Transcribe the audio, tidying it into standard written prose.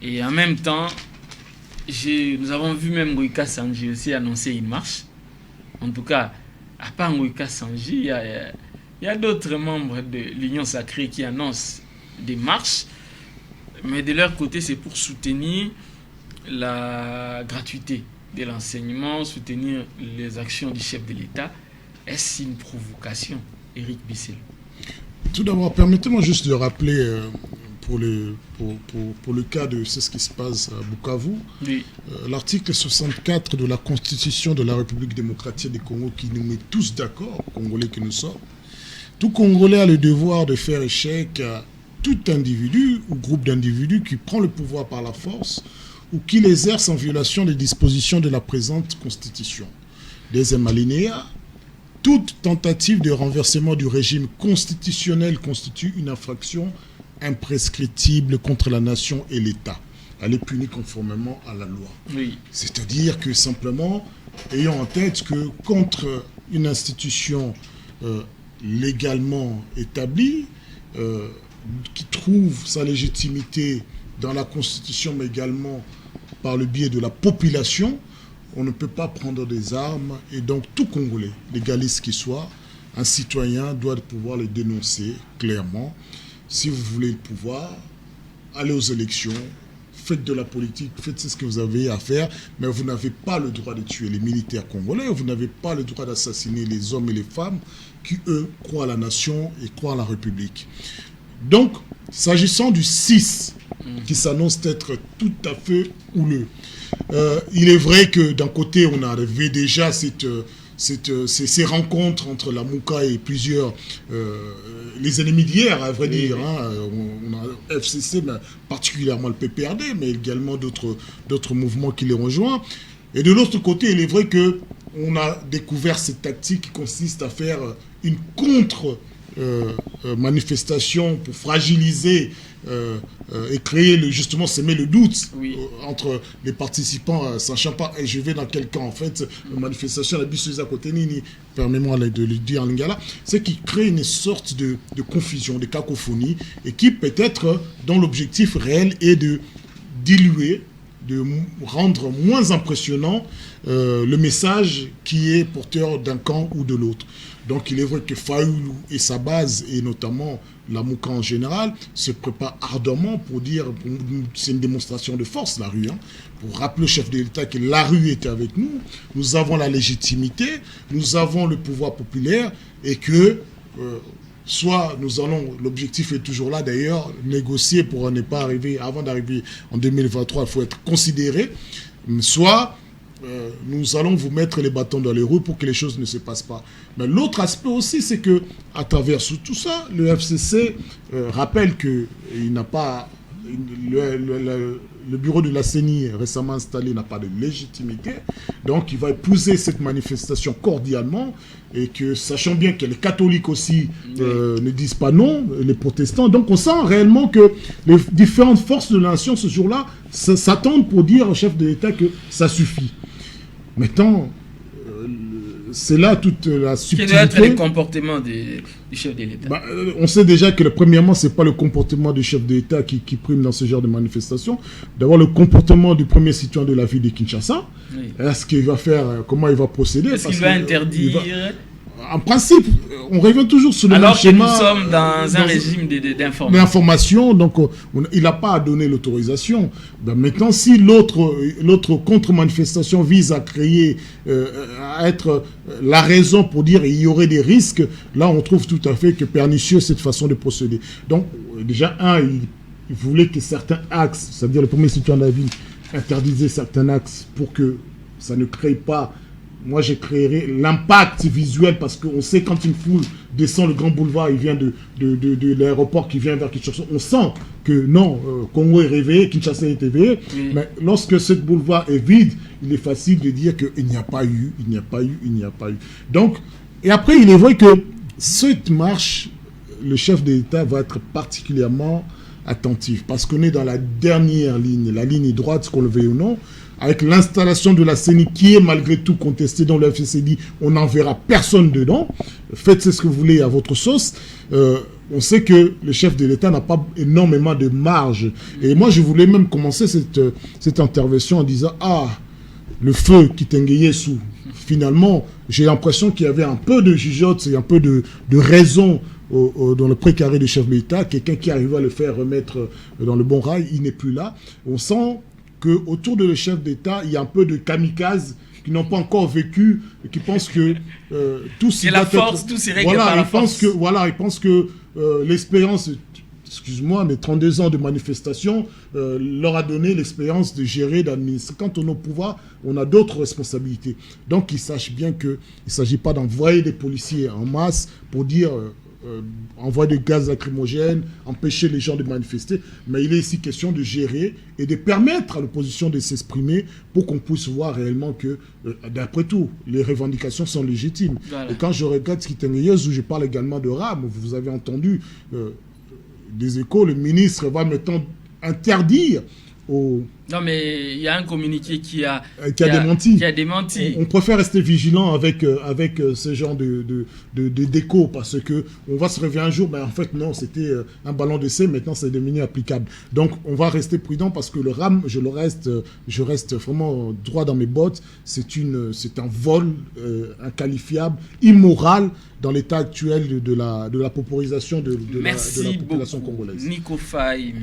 Et en même temps, nous avons vu même Ngoïka Sanji aussi annoncer une marche. En tout cas, à part Ngoïka Sanji, il y a d'autres membres de l'Union Sacrée qui annoncent des marches. Mais de leur côté, c'est pour soutenir la gratuité de l'enseignement, soutenir les actions du chef de l'État. Est-ce une provocation, Éric Bissel? Tout d'abord, permettez-moi juste de rappeler, pour le cas de ce qui se passe à Bukavu, oui. L'article 64 de la Constitution de la République démocratique du Congo qui nous met tous d'accord, Congolais que nous sommes. Tout Congolais a le devoir de faire échec à tout individu ou groupe d'individus qui prend le pouvoir par la force ou qui l'exerce en violation des dispositions de la présente Constitution. Deuxième alinéa, toute tentative de renversement du régime constitutionnel constitue une infraction imprescriptible contre la nation et l'État. Elle est punie conformément à la loi. Oui. C'est-à-dire que simplement, ayons en tête que contre une institution légalement établie, qui trouve sa légitimité dans la Constitution, mais également par le biais de la population, on ne peut pas prendre des armes. Et donc, tout Congolais, légaliste qu'il soit, un citoyen doit pouvoir les dénoncer clairement. Si vous voulez le pouvoir, allez aux élections, faites de la politique, faites ce que vous avez à faire, mais vous n'avez pas le droit de tuer les militaires congolais, vous n'avez pas le droit d'assassiner les hommes et les femmes qui, eux, croient à la nation et croient à la République. Donc, s'agissant du 6, qui s'annonce être tout à fait houleux, il est vrai que d'un côté, on avait déjà ces rencontres entre la Mouka et plusieurs, les ennemis d'hier, à vrai dire. Hein, on a FCC, mais particulièrement le PPRD, mais également d'autres mouvements qui les rejoignent. Et de l'autre côté, il est vrai qu'on a découvert cette tactique qui consiste à faire une manifestation pour fragiliser et créer justement semer le doute entre les participants, sachant pas je vais dans quel camp en fait la manifestation la bise à côté nini, permets-moi de le dire en lingala, c'est qui crée une sorte de confusion, de cacophonie et qui peut-être dont l'objectif réel est de diluer, de rendre moins impressionnant le message qui est porteur d'un camp ou de l'autre. Donc il est vrai que Fayoulou et sa base, et notamment la Mouka en général, se préparent ardemment pour dire, c'est une démonstration de force la rue, hein, pour rappeler au chef de l'État que la rue était avec nous, nous avons la légitimité, nous avons le pouvoir populaire, et que soit nous allons, l'objectif est toujours là d'ailleurs, négocier pour ne pas arriver, avant d'arriver en 2023, il faut être considéré, soit nous allons vous mettre les bâtons dans les roues pour que les choses ne se passent pas. Mais l'autre aspect aussi, c'est que à travers tout ça, le FCC rappelle qu'il n'a pas... Le bureau de la CENI récemment installé n'a pas de légitimité, donc il va épouser cette manifestation cordialement, et que, sachant bien que les catholiques aussi ne disent pas non, les protestants, donc on sent réellement que les différentes forces de la nation ce jour-là s'attendent pour dire au chef de l'État que ça suffit. Maintenant, c'est là toute la subtilité. Quel doit être le comportement du chef de l'État? On sait déjà que, premièrement, ce n'est pas le comportement du chef de l'État qui prime dans ce genre de manifestation. D'abord, le comportement du premier citoyen de la ville de Kinshasa. Oui. Est-ce qu'il va faire, comment il va procéder? Est-ce qu'il va interdire? En principe, on revient toujours sur le même schéma. Alors que nous sommes dans un régime d'information, donc il n'a pas à donner l'autorisation. Maintenant, si l'autre contre-manifestation vise à créer, à être la raison pour dire qu'il y aurait des risques, là on trouve tout à fait que pernicieux cette façon de procéder. Donc déjà, il voulait que certains axes, c'est-à-dire le premier citoyen de la ville, interdisait certains axes pour que ça ne crée pas... Moi, j'ai créé l'impact visuel parce qu'on sait quand une foule descend le grand boulevard, il vient de l'aéroport qui vient vers Kinshasa. On sent que non, Congo est réveillé, Kinshasa est éveillé. Oui. Mais lorsque ce boulevard est vide, il est facile de dire qu'il n'y a pas eu, il n'y a pas eu, il n'y a pas eu. Donc, et après, il est vrai que cette marche, le chef de l'État va être particulièrement attentif parce qu'on est dans la dernière ligne, la ligne droite, qu'on le veuille ou non. avec l'installation de la CENI qui est malgré tout contestée dans le FCC dit on n'enverra personne dedans, faites ce que vous voulez à votre sauce. On sait que le chef de l'État n'a pas énormément de marge. Et moi, je voulais même commencer cette intervention en disant, le feu qui t'engayait sous. Finalement, j'ai l'impression qu'il y avait un peu de jugeote et un peu de raison dans le précaré du chef de l'État. Quelqu'un qui arrive à le faire remettre dans le bon rail, il n'est plus là. On sent qu'autour de le chef d'État, il y a un peu de kamikazes qui n'ont pas encore vécu, et qui pensent que tout s'y la force, tout s'y règle par la force. Ils pensent que l'expérience, excuse-moi, mais 32 ans de manifestation leur a donné l'expérience de gérer, d'administrer. Quand on est au pouvoir, on a d'autres responsabilités. Donc, ils sachent bien qu'il ne s'agit pas d'envoyer des policiers en masse pour dire... envoyer des gaz lacrymogènes, empêcher les gens de manifester, mais il est ici question de gérer et de permettre à l'opposition de s'exprimer pour qu'on puisse voir réellement que, d'après tout, les revendications sont légitimes. Voilà. Et quand je regarde ce qui est où je parle également de RAM, vous avez entendu des échos, le ministre va maintenant interdire Non, mais il y a un communiqué qui a démenti. On préfère rester vigilant avec ce genre de déco parce que on va se réveiller un jour, mais en fait non, c'était un ballon d'essai, maintenant c'est devenu applicable. Donc on va rester prudent parce que le RAM, je reste vraiment droit dans mes bottes. C'est un vol inqualifiable, immoral dans l'état actuel de la pauperisation de la population congolaise. Nico Faye.